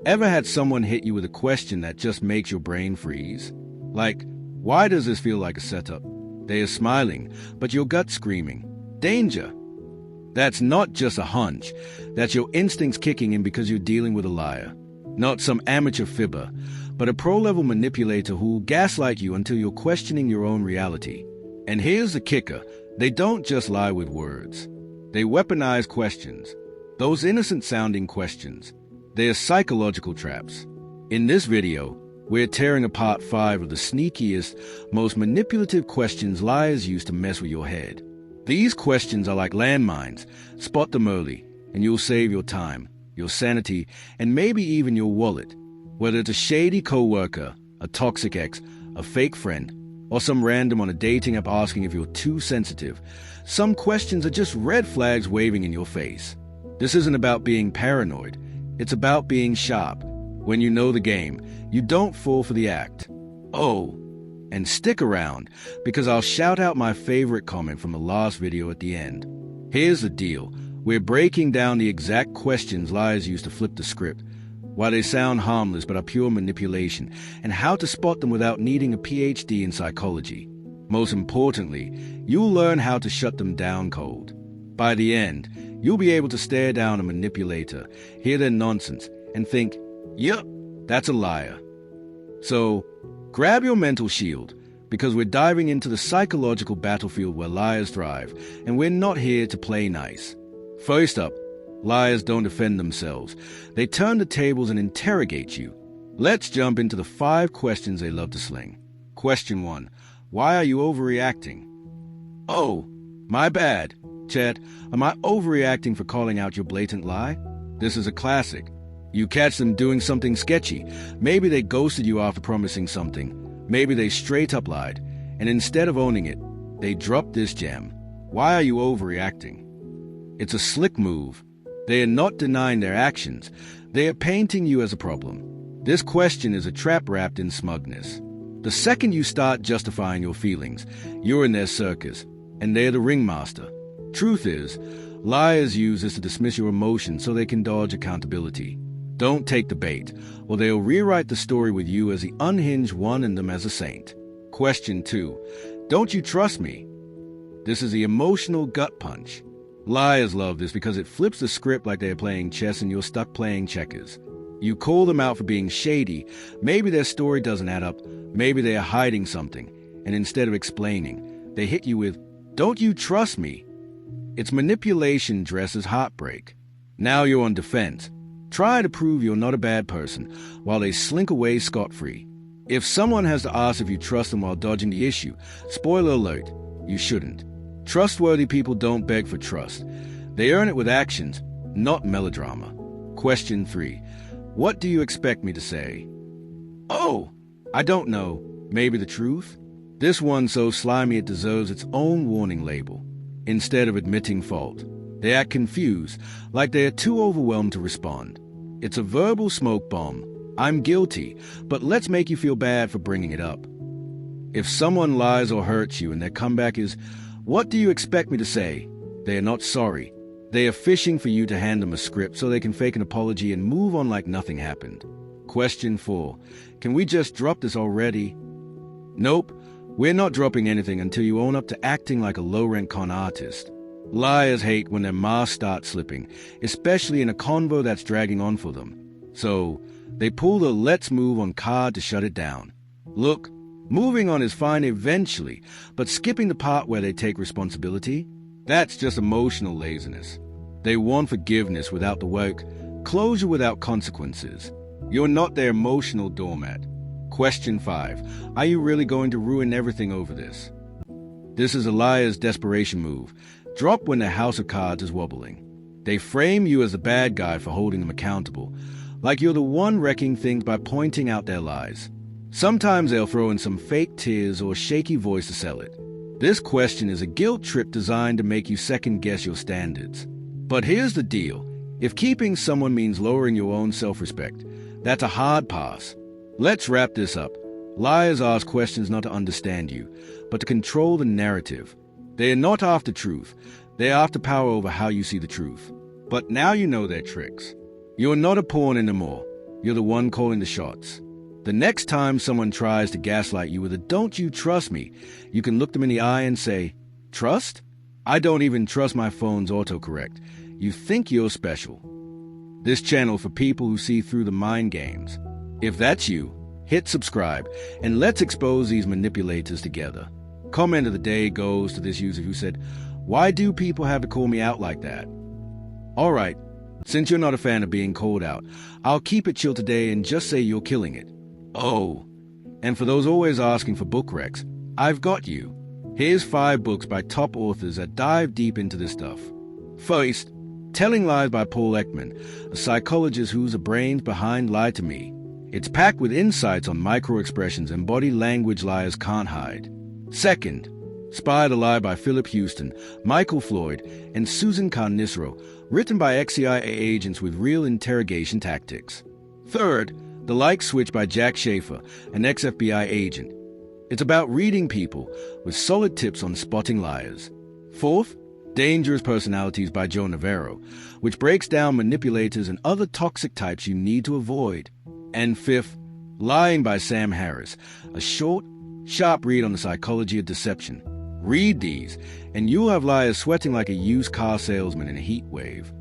Ever had someone hit you with a question that just makes your brain freeze? Like, why does this feel like a setup? They are smiling, but your gut's screaming, danger! That's not just a hunch. That's your instincts kicking in because you're dealing with a liar. Not some amateur fibber, but a pro-level manipulator who'll gaslight you until you're questioning your own reality. And here's the kicker. They don't just lie with words. They weaponize questions. Those innocent-sounding questions. They are psychological traps. In this video, we're tearing apart 5 of the sneakiest, most manipulative questions liars use to mess with your head. These questions are like landmines. Spot them early, and you'll save your time, your sanity, and maybe even your wallet. Whether it's a shady coworker, a toxic ex, a fake friend, or some random on a dating app asking if you're too sensitive, some questions are just red flags waving in your face. This isn't about being paranoid. It's about being sharp. When you know the game, you don't fall for the act. Oh, and stick around, because I'll shout out my favorite comment from the last video at the end. Here's the deal. We're breaking down the exact questions liars use to flip the script, why they sound harmless but are pure manipulation, and how to spot them without needing a PhD in psychology. Most importantly, you'll learn how to shut them down cold. By the end, you'll be able to stare down a manipulator, hear their nonsense, and think, "Yup, that's a liar." So, grab your mental shield, because we're diving into the psychological battlefield where liars thrive, and we're not here to play nice. First up, liars don't defend themselves. They turn the tables and interrogate you. Let's jump into the 5 questions they love to sling. Question 1. Why are you overreacting? Oh, my bad. Chat, am I overreacting for calling out your blatant lie? This is a classic. You catch them doing something sketchy. Maybe they ghosted you after promising something. Maybe they straight up lied. And instead of owning it, they dropped this gem. Why are you overreacting? It's a slick move. They are not denying their actions. They are painting you as a problem. This question is a trap wrapped in smugness. The second you start justifying your feelings, you're in their circus, and they're the ringmaster. Truth is, liars use this to dismiss your emotions so they can dodge accountability. Don't take the bait, or they'll rewrite the story with you as the unhinged one and them as a saint. Question 2. Don't you trust me? This is the emotional gut punch. Liars love this because it flips the script like they're playing chess and you're stuck playing checkers. You call them out for being shady. Maybe their story doesn't add up. Maybe they are hiding something. And instead of explaining, they hit you with, "Don't you trust me?" It's manipulation dressed as heartbreak. Now you're on defense. Try to prove you're not a bad person while they slink away scot-free. If someone has to ask if you trust them while dodging the issue, spoiler alert, you shouldn't. Trustworthy people don't beg for trust. They earn it with actions, not melodrama. Question 3. What do you expect me to say? Oh, I don't know. Maybe the truth? This one's so slimy it deserves its own warning label. Instead of admitting fault, they act confused, like they are too overwhelmed to respond. It's a verbal smoke bomb. I'm guilty, but let's make you feel bad for bringing it up. If someone lies or hurts you and their comeback is, "What do you expect me to say?" they are not sorry. They are fishing for you to hand them a script so they can fake an apology and move on like nothing happened. Question 4. Can we just drop this already? Nope. We're not dropping anything until you own up to acting like a low-rent con artist. Liars hate when their masks start slipping, especially in a convo that's dragging on for them. So, they pull the "let's move on" card to shut it down. Look, moving on is fine eventually, but skipping the part where they take responsibility? That's just emotional laziness. They want forgiveness without the work, closure without consequences. You're not their emotional doormat. Question 5. Are you really going to ruin everything over this? This is a liar's desperation move. Drop when their house of cards is wobbling. They frame you as the bad guy for holding them accountable, like you're the one wrecking things by pointing out their lies. Sometimes they'll throw in some fake tears or shaky voice to sell it. This question is a guilt trip designed to make you second-guess your standards. But here's the deal. If keeping someone means lowering your own self-respect, that's a hard pass. Let's wrap this up. Liars ask questions not to understand you, but to control the narrative. They are not after truth. They are after power over how you see the truth. But now you know their tricks. You're not a pawn anymore. You're the one calling the shots. The next time someone tries to gaslight you with a "don't you trust me," you can look them in the eye and say, "Trust? I don't even trust my phone's autocorrect. You think you're special." This channel for people who see through the mind games. If that's you, hit subscribe, and let's expose these manipulators together. Comment of the day goes to this user who said, "Why do people have to call me out like that?" Alright, since you're not a fan of being called out, I'll keep it chill today and just say you're killing it. Oh, and for those always asking for book recs, I've got you. Here's 5 books by top authors that dive deep into this stuff. First, Telling Lies by Paul Ekman, a psychologist whose brains behind Lie to Me. It's packed with insights on micro-expressions and body language liars can't hide. Second, Spy to Lie by Philip Houston, Michael Floyd, and Susan Carnicero, written by ex-CIA agents with real interrogation tactics. Third, The Like Switch by Jack Schaefer, an ex-FBI agent. It's about reading people with solid tips on spotting liars. Fourth, Dangerous Personalities by Joe Navarro, which breaks down manipulators and other toxic types you need to avoid. And fifth, Lying by Sam Harris, a short, sharp read on the psychology of deception. Read these, and you'll have liars sweating like a used car salesman in a heat wave.